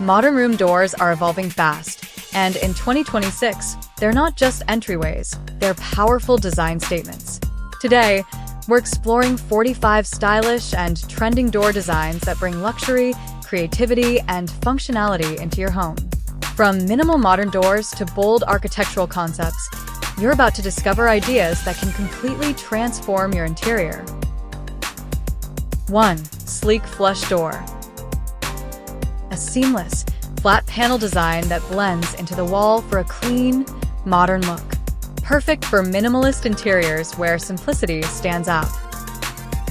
Modern room doors are evolving fast, and in 2026, they're not just entryways, they're powerful design statements. Today, we're exploring 45 stylish and trending door designs that bring luxury, creativity, and functionality into your home. From minimal modern doors to bold architectural concepts, you're about to discover ideas that can completely transform your interior. 1. Sleek flush door. A seamless, flat panel design that blends into the wall for a clean, modern look. Perfect for minimalist interiors where simplicity stands out.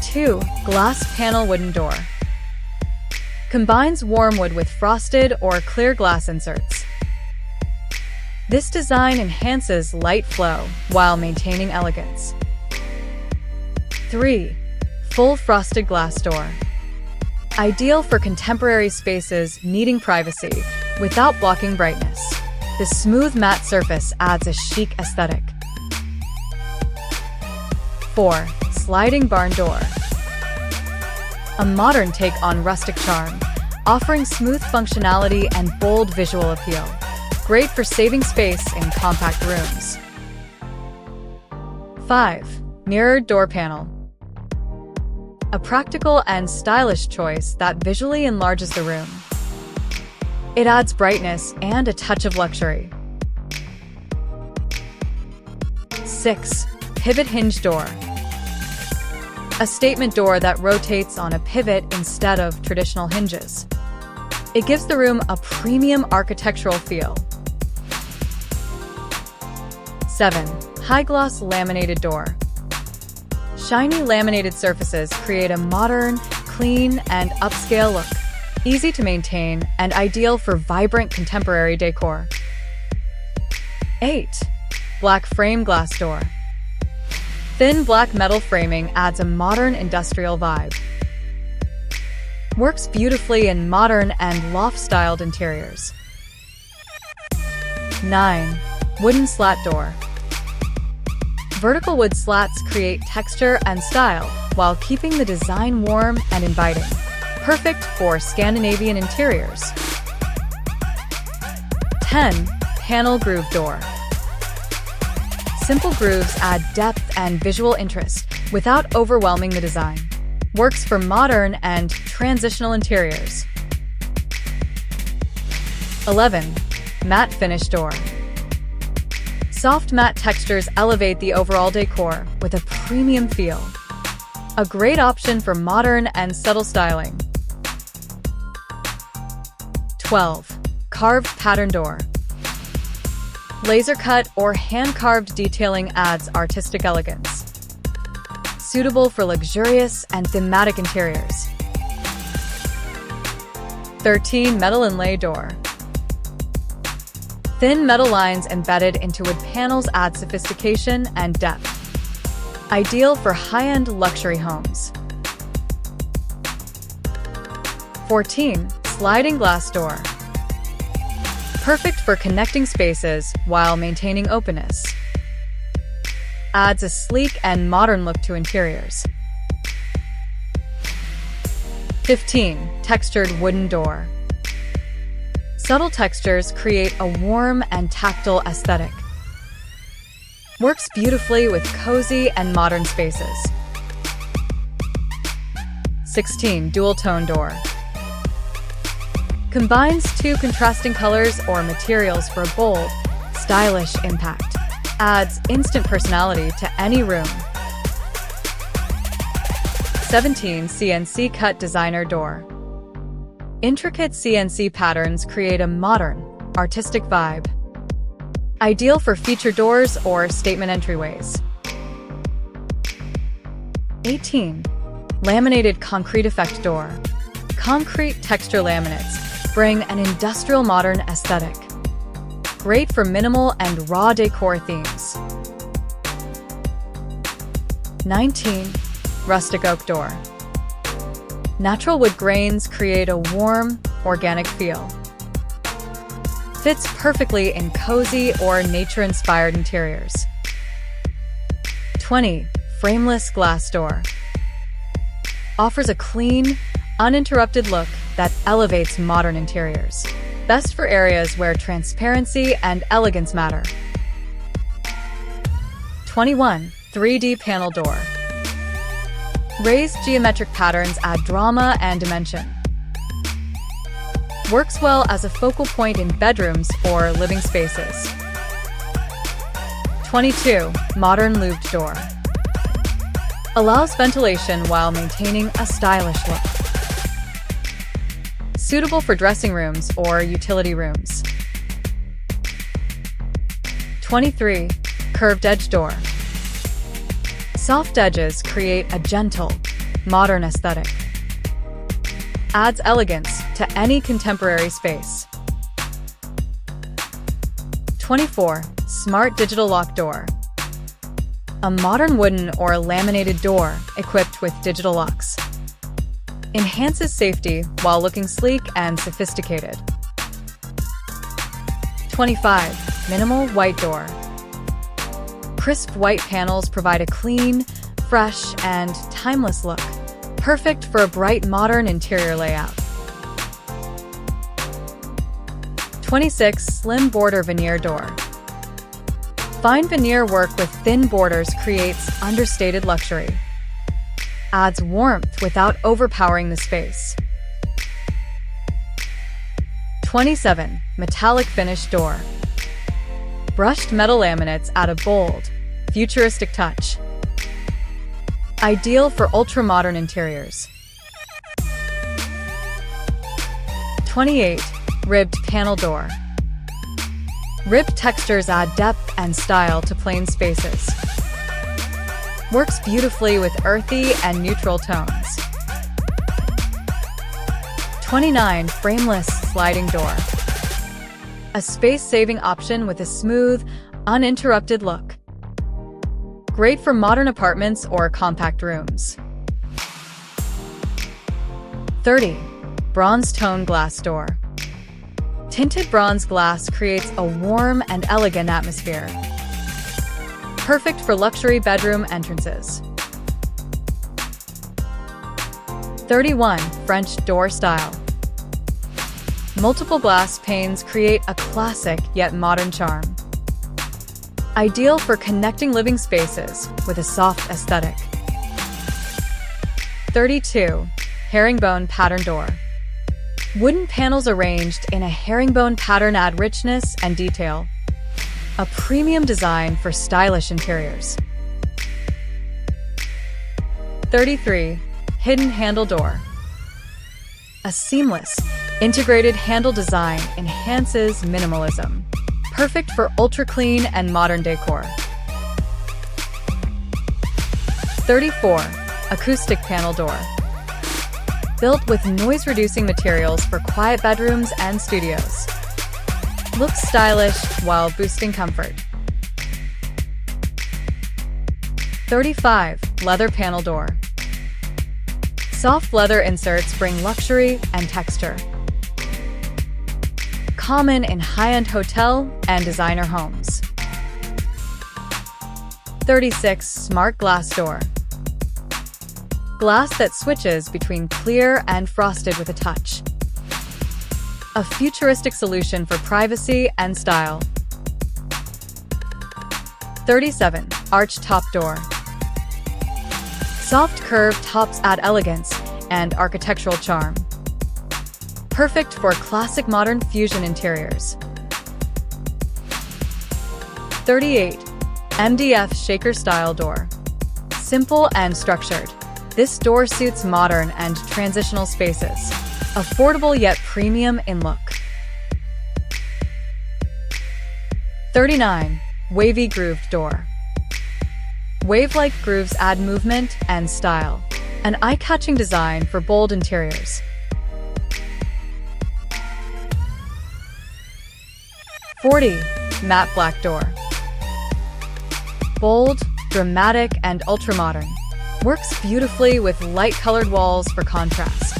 2. Glass panel wooden door. Combines warm wood with frosted or clear glass inserts. This design enhances light flow while maintaining elegance. 3. Full frosted glass door. Ideal for contemporary spaces needing privacy without blocking brightness. The smooth matte surface adds a chic aesthetic. 4. Sliding barn door. A modern take on rustic charm, offering smooth functionality and bold visual appeal. Great for saving space in compact rooms. 5. Mirrored door panel. A practical and stylish choice that visually enlarges the room. It adds brightness and a touch of luxury. 6. Pivot hinge door. A statement door that rotates on a pivot instead of traditional hinges. It gives the room a premium architectural feel. 7. High-gloss laminated door. Shiny laminated surfaces create a modern, clean, and upscale look. Easy to maintain and ideal for vibrant contemporary decor. 8. Black frame glass door. Thin black metal framing adds a modern industrial vibe. Works beautifully in modern and loft-styled interiors. 9. Wooden slat door. Vertical wood slats create texture and style while keeping the design warm and inviting. Perfect for Scandinavian interiors. 10. Panel groove door. Simple grooves add depth and visual interest without overwhelming the design. Works for modern and transitional interiors. 11. Matte finish door. Soft matte textures elevate the overall decor with a premium feel. A great option for modern and subtle styling. 12. Carved pattern door. Laser cut or hand-carved detailing adds artistic elegance. Suitable for luxurious and thematic interiors. 13. Metal-Inlay door. Thin metal lines embedded into wood panels add sophistication and depth. Ideal for high-end luxury homes. 14. Sliding glass door. Perfect for connecting spaces while maintaining openness. Adds a sleek and modern look to interiors. 15. Textured wooden door. Subtle textures create a warm and tactile aesthetic. Works beautifully with cozy and modern spaces. 16. Dual-tone door. Combines two contrasting colors or materials for a bold, stylish impact. Adds instant personality to any room. 17. CNC cut designer door. Intricate CNC patterns create a modern, artistic vibe. Ideal for feature doors or statement entryways. 18. Laminated concrete effect door. Concrete texture laminates bring an industrial modern aesthetic. Great for minimal and raw decor themes. 19. Rustic oak door. Natural wood grains create a warm, organic feel. Fits perfectly in cozy or nature-inspired interiors. 20. Frameless glass door. Offers a clean, uninterrupted look that elevates modern interiors. Best for areas where transparency and elegance matter. 21. 3D panel door. Raised geometric patterns add drama and dimension. Works well as a focal point in bedrooms or living spaces. 22. Modern looped door. Allows ventilation while maintaining a stylish look. Suitable for dressing rooms or utility rooms. 23. Curved edge door. Soft edges create a gentle, modern aesthetic. Adds elegance to any contemporary space. 24. Smart digital lock door. A modern wooden or laminated door equipped with digital locks. Enhances safety while looking sleek and sophisticated. 25. Minimal white door. Crisp white panels provide a clean, fresh, and timeless look, perfect for a bright modern interior layout. 26. Slim border veneer door. Fine veneer work with thin borders creates understated luxury. Adds warmth without overpowering the space. 27. Metallic finish door. Brushed metal laminates add a bold, futuristic touch. Ideal for ultra-modern interiors. 28. Ribbed panel door. Ribbed textures add depth and style to plain spaces. Works beautifully with earthy and neutral tones. 29. Frameless sliding door. A space-saving option with a smooth, uninterrupted look. Great for modern apartments or compact rooms. 30. Bronze tone glass door. Tinted bronze glass creates a warm and elegant atmosphere. Perfect for luxury bedroom entrances. 31. French door style. Multiple glass panes create a classic yet modern charm. Ideal for connecting living spaces with a soft aesthetic. 32. Herringbone pattern door. Wooden panels arranged in a herringbone pattern add richness and detail. A premium design for stylish interiors. 33. Hidden handle door. A seamless, integrated handle design enhances minimalism. Perfect for ultra-clean and modern decor. 34. Acoustic panel door. Built with noise-reducing materials for quiet bedrooms and studios. Looks stylish while boosting comfort. 35. Leather panel door. Soft leather inserts bring luxury and texture. Common in high-end hotel and designer homes. 36. Smart glass door. Glass that switches between clear and frosted with a touch. A futuristic solution for privacy and style. 37. Arch top door. Soft curved tops add elegance and architectural charm. Perfect for classic modern fusion interiors. 38. MDF shaker style door. Simple and structured. This door suits modern and transitional spaces. Affordable yet premium in look. 39. Wavy grooved door. Wave-like grooves add movement and style. An eye-catching design for bold interiors. 40. Matte black door. Bold, dramatic, and ultra-modern. Works beautifully with light-colored walls for contrast.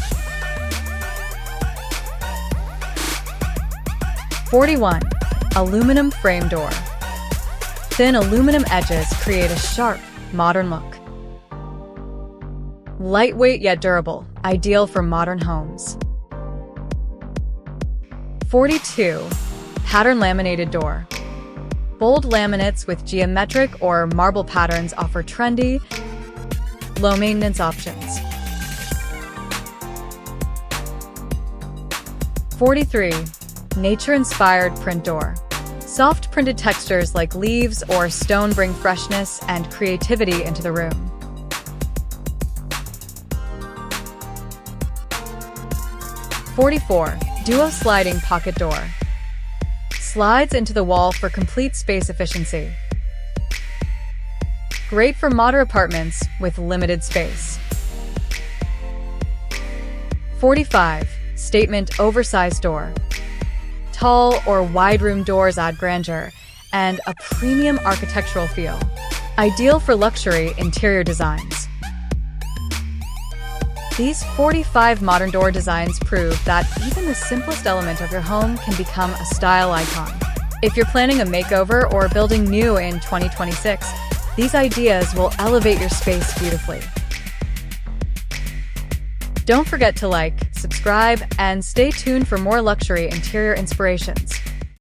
41. Aluminum frame door. Thin aluminum edges create a sharp, modern look. Lightweight yet durable, ideal for modern homes. 42. Pattern laminated door. Bold laminates with geometric or marble patterns offer trendy, low-maintenance options. 43. Nature-inspired print door. Soft printed textures like leaves or stone bring freshness and creativity into the room. 44. Duo sliding pocket door. Slides into the wall for complete space efficiency. Great for modern apartments with limited space. 45. Statement oversized door. Tall or wide room doors add grandeur and a premium architectural feel. Ideal for luxury interior designs. These 45 modern door designs prove that even the simplest element of your home can become a style icon. If you're planning a makeover or building new in 2026, these ideas will elevate your space beautifully. Don't forget to like, subscribe, and stay tuned for more luxury interior inspirations.